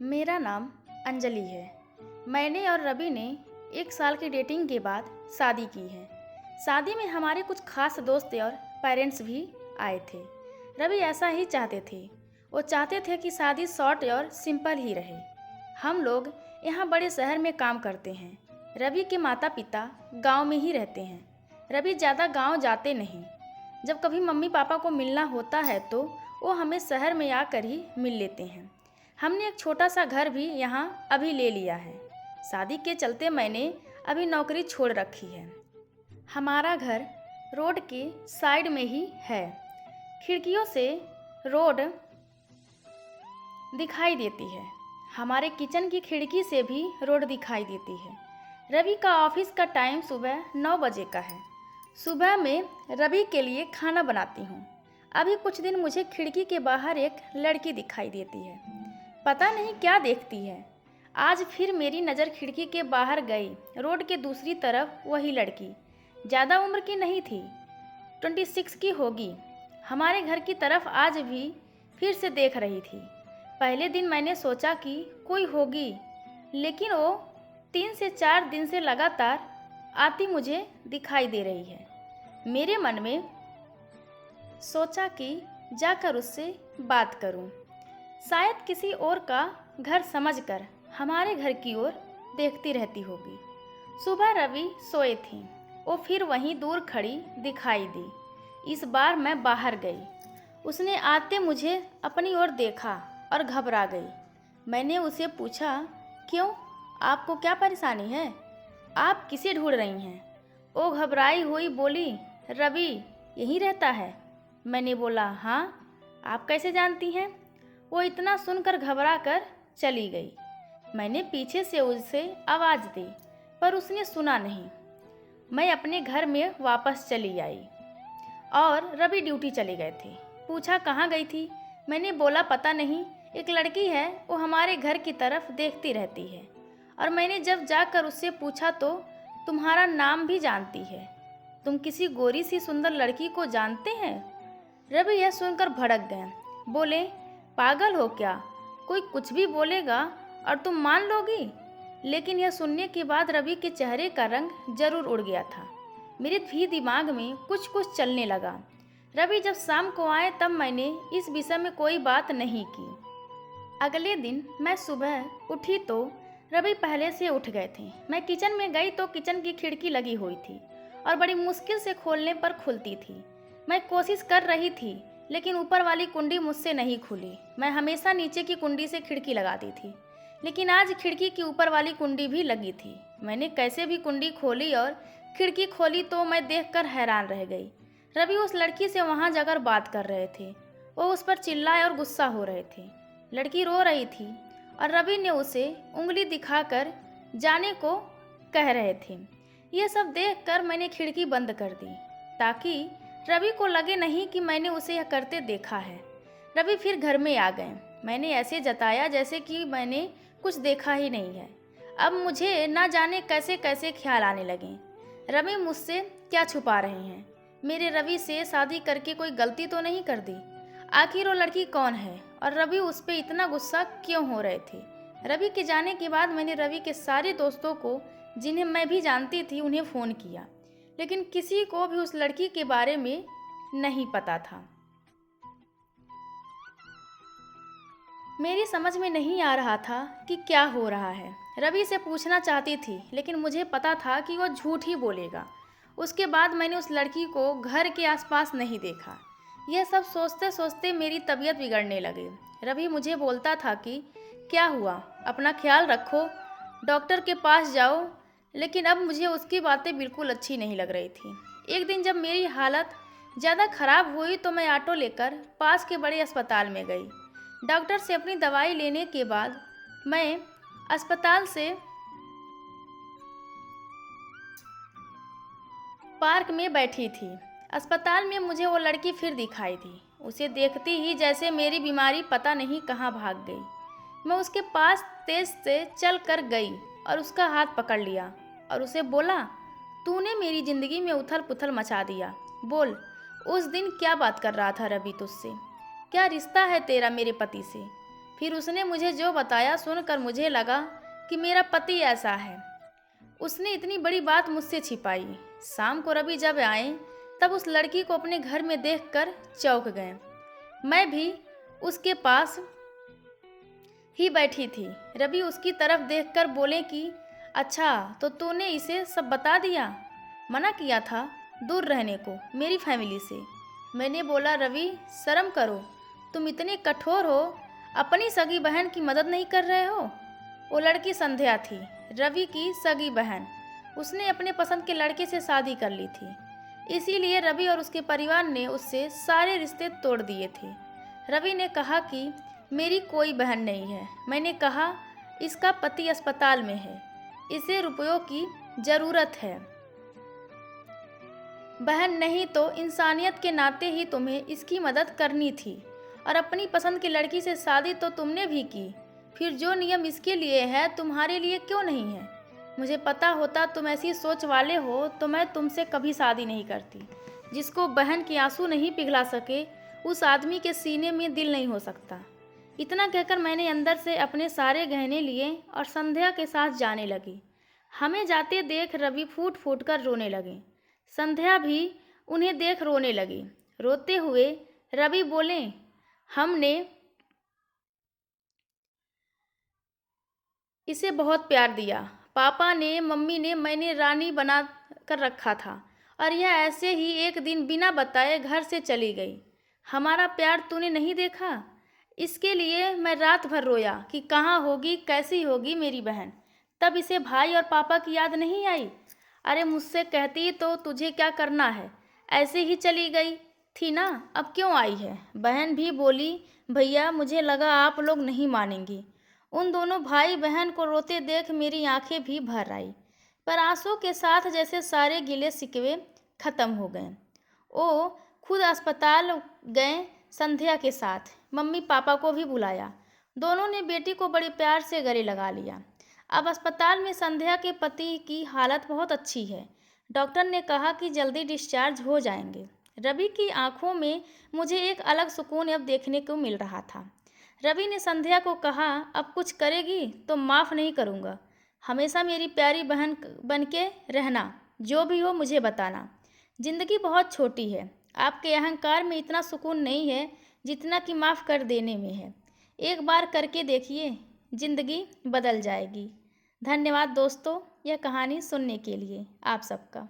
मेरा नाम अंजलि है। मैंने और रवि ने 1 साल की डेटिंग के बाद शादी की है। शादी में हमारे कुछ खास दोस्त और पेरेंट्स भी आए थे। रवि ऐसा ही चाहते थे। वो चाहते थे कि शादी शॉर्ट और सिंपल ही रहे। हम लोग यहाँ बड़े शहर में काम करते हैं। रवि के माता पिता गांव में ही रहते हैं। रवि ज़्यादा गांव जाते नहीं। जब कभी मम्मी पापा को मिलना होता है तो वो हमें शहर में आकर ही मिल लेते हैं। हमने एक छोटा सा घर भी यहाँ अभी ले लिया है। शादी के चलते मैंने अभी नौकरी छोड़ रखी है। हमारा घर रोड के साइड में ही है। खिड़कियों से रोड दिखाई देती है। हमारे किचन की खिड़की से भी रोड दिखाई देती है। रवि का ऑफिस का टाइम सुबह 9 बजे का है। सुबह में रवि के लिए खाना बनाती हूँ। अभी कुछ दिन मुझे खिड़की के बाहर एक लड़की दिखाई देती है। पता नहीं क्या देखती है। आज फिर मेरी नज़र खिड़की के बाहर गई। रोड के दूसरी तरफ वही लड़की ज़्यादा उम्र की नहीं थी, 26 की होगी। हमारे घर की तरफ आज भी फिर से देख रही थी। पहले दिन मैंने सोचा कि कोई होगी, लेकिन वो 3 से 4 दिन से लगातार आती मुझे दिखाई दे रही है। मेरे मन में सोचा कि जाकर उससे बात करूं। शायद किसी और का घर समझकर हमारे घर की ओर देखती रहती होगी। सुबह रवि सोए थी। वो फिर वहीं दूर खड़ी दिखाई दी। इस बार मैं बाहर गई। उसने आते मुझे अपनी ओर देखा और घबरा गई। मैंने उसे पूछा, क्यों, आपको क्या परेशानी है? आप किसे ढूंढ रही हैं? वो घबराई हुई बोली, रवि यहीं रहता है। मैंने बोला, हाँ, आप कैसे जानती हैं? वो इतना सुनकर घबरा कर चली गई। मैंने पीछे से उसे आवाज़ दी, पर उसने सुना नहीं। मैं अपने घर में वापस चली आई और रवि ड्यूटी चले गए थे। पूछा कहाँ गई थी? मैंने बोला पता नहीं, एक लड़की है, वो हमारे घर की तरफ देखती रहती है। और मैंने जब जाकर उससे पूछा तो तुम्हारा नाम भी जानती है। तुम किसी गोरी सी सुंदर लड़की को जानते हैं? रवि यह सुनकर भड़क गए। बोले, पागल हो क्या? कोई कुछ भी बोलेगा और तुम मान लोगी? लेकिन यह सुनने के बाद रवि के चेहरे का रंग जरूर उड़ गया था। मेरे भी दिमाग में कुछ कुछ चलने लगा। रवि जब शाम को आए तब मैंने इस विषय में कोई बात नहीं की। अगले दिन मैं सुबह उठी तो रवि पहले से उठ गए थे। मैं किचन में गई तो किचन की खिड़की लगी हुई थी और बड़ी मुश्किल से खोलने पर खुलती थी। मैं कोशिश कर रही थी, लेकिन ऊपर वाली कुंडी मुझसे नहीं खुली। मैं हमेशा नीचे की कुंडी से खिड़की लगाती थी, लेकिन आज खिड़की की ऊपर वाली कुंडी भी लगी थी। मैंने कैसे भी कुंडी खोली और खिड़की खोली तो मैं देखकर हैरान रह गई। रवि उस लड़की से वहां जाकर बात कर रहे थे। वो उस पर चिल्लाए और गुस्सा हो रहे थे। लड़की रो रही थी और रवि ने उसे उंगली दिखाकर जाने को कह रहे थे। यह सब देखकर मैंने खिड़की बंद कर दी, ताकि रवि को लगे नहीं कि मैंने उसे यह करते देखा है। रवि फिर घर में आ गए। मैंने ऐसे जताया जैसे कि मैंने कुछ देखा ही नहीं है। अब मुझे ना जाने कैसे कैसे ख्याल आने लगे। रवि मुझसे क्या छुपा रहे हैं? मेरे रवि से शादी करके कोई गलती तो नहीं कर दी? आखिर वो लड़की कौन है और रवि उस पर इतना गुस्सा क्यों हो रहे थे? रवि के जाने के बाद मैंने रवि के सारे दोस्तों को, जिन्हें मैं भी जानती थी, उन्हें फ़ोन किया, लेकिन किसी को भी उस लड़की के बारे में नहीं पता था। मेरी समझ में नहीं आ रहा था कि क्या हो रहा है। रवि से पूछना चाहती थी, लेकिन मुझे पता था कि वो झूठ ही बोलेगा। उसके बाद मैंने उस लड़की को घर के आसपास नहीं देखा। यह सब सोचते सोचते मेरी तबीयत बिगड़ने लगी। रवि मुझे बोलता था कि क्या हुआ, अपना ख्याल रखो, डॉक्टर के पास जाओ, लेकिन अब मुझे उसकी बातें बिल्कुल अच्छी नहीं लग रही थी। एक दिन जब मेरी हालत ज़्यादा ख़राब हुई तो मैं ऑटो लेकर पास के बड़े अस्पताल में गई। डॉक्टर से अपनी दवाई लेने के बाद मैं अस्पताल से पार्क में बैठी थी। अस्पताल में मुझे वो लड़की फिर दिखाई दी। उसे देखते ही जैसे मेरी बीमारी पता नहीं कहाँ भाग गई। मैं उसके पास तेज से चल कर गई और उसका हाथ पकड़ लिया और उसे बोला, तूने मेरी ज़िंदगी में उथल पुथल मचा दिया। बोल, उस दिन क्या बात कर रहा था रवि तुझसे? क्या रिश्ता है तेरा मेरे पति से? फिर उसने मुझे जो बताया सुनकर मुझे लगा कि मेरा पति ऐसा है। उसने इतनी बड़ी बात मुझसे छिपाई। शाम को रवि जब आए तब उस लड़की को अपने घर में देखकर चौंक गए। मैं भी उसके पास ही बैठी थी। रवि उसकी तरफ देखकर बोले कि अच्छा तो तूने इसे सब बता दिया, मना किया था दूर रहने को मेरी फैमिली से। मैंने बोला रवि शर्म करो, तुम इतने कठोर हो, अपनी सगी बहन की मदद नहीं कर रहे हो। वो लड़की संध्या थी, रवि की सगी बहन। उसने अपने पसंद के लड़के से शादी कर ली थी, इसीलिए रवि और उसके परिवार ने उससे सारे रिश्ते तोड़ दिए थे। रवि ने कहा कि मेरी कोई बहन नहीं है। मैंने कहा इसका पति अस्पताल में है, इसे रुपयों की ज़रूरत है। बहन नहीं तो इंसानियत के नाते ही तुम्हें इसकी मदद करनी थी, और अपनी पसंद की लड़की से शादी तो तुमने भी की। फिर जो नियम इसके लिए है तुम्हारे लिए क्यों नहीं है? मुझे पता होता तुम ऐसी सोच वाले हो तो मैं तुमसे कभी शादी नहीं करती। जिसको बहन के आंसू नहीं पिघला सके उस आदमी के सीने में दिल नहीं हो सकता। इतना कहकर मैंने अंदर से अपने सारे गहने लिए और संध्या के साथ जाने लगी। हमें जाते देख रवि फूट फूट कर रोने लगे। संध्या भी उन्हें देख रोने लगी। रोते हुए रवि बोले, हमने इसे बहुत प्यार दिया। पापा ने, मम्मी ने, मैंने रानी बना कर रखा था, और यह ऐसे ही एक दिन बिना बताए घर से चली गई। हमारा प्यार तूने नहीं देखा? इसके लिए मैं रात भर रोया कि कहाँ होगी, कैसी होगी मेरी बहन। तब इसे भाई और पापा की याद नहीं आई? अरे मुझसे कहती तो तुझे क्या करना है, ऐसे ही चली गई थी ना, अब क्यों आई है? बहन भी बोली, भैया मुझे लगा आप लोग नहीं मानेंगी। उन दोनों भाई बहन को रोते देख मेरी आंखें भी भर आई, पर आंसू के साथ जैसे सारे गिले शिकवे खत्म हो गए। ओ खुद अस्पताल गए संध्या के साथ, मम्मी पापा को भी बुलाया। दोनों ने बेटी को बड़े प्यार से गले लगा लिया। अब अस्पताल में संध्या के पति की हालत बहुत अच्छी है। डॉक्टर ने कहा कि जल्दी डिस्चार्ज हो जाएंगे। रवि की आंखों में मुझे एक अलग सुकून अब देखने को मिल रहा था। रवि ने संध्या को कहा, अब कुछ करेगी तो माफ़ नहीं करूँगा। हमेशा मेरी प्यारी बहन बन के रहना, जो भी हो मुझे बताना। ज़िंदगी बहुत छोटी है, आपके अहंकार में इतना सुकून नहीं है जितना कि माफ़ कर देने में है। एक बार करके देखिए, ज़िंदगी बदल जाएगी। धन्यवाद दोस्तों, यह कहानी सुनने के लिए आप सबका।